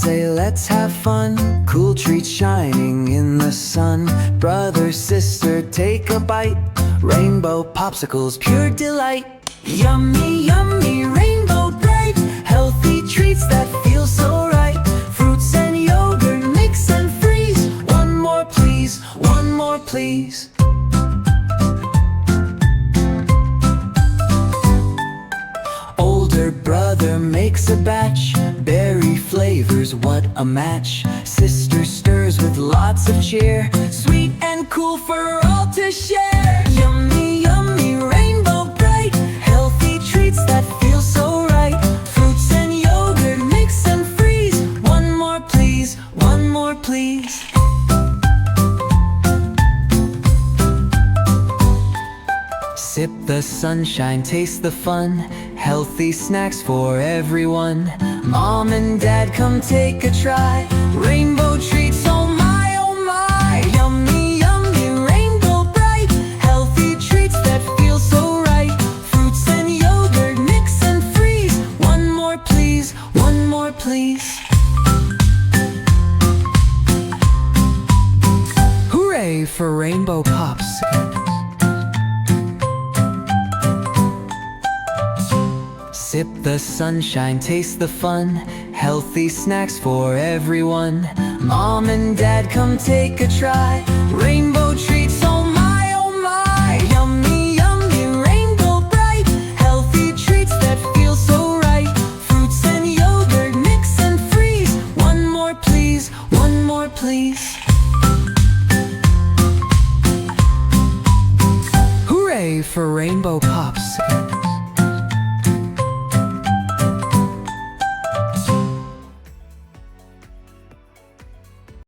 say let's have fun. Cool treats shining in the sun. Brother, sister, take a bite. Rainbow popsicles, pure delight. Yummy, yummy, rainbow bright. Healthy treats that feel so right. Fruits and yogurt, mix and freeze. One more please, one more please. Older brother makes a batch. Berry flavors, what a match. Sister stirs with lots of cheer. Sweet and cool for all to share. Yummy, yummy, rainbow bright. Healthy treats that feel so right. Fruits and yogurt, mix and freeze. One more please, one more please. Sip the sunshine, taste the fun. Healthy snacks for everyone. Mom and Dad, come take a try. Rainbow treats, oh my, oh my. Yummy, yummy, rainbow bright. Healthy treats that feel so right. Fruits and yogurt, mix and freeze. One more please, one more please. Hooray for Rainbow Pops! Sip the sunshine, taste the fun. Healthy snacks for everyone. Mom and Dad, come take a try. Rainbow treats, oh my, oh my. Yummy, yummy, rainbow bright. Healthy treats that feel so right. Fruits and yogurt, mix and freeze. One more please, one more please. Hooray for Rainbow Pops!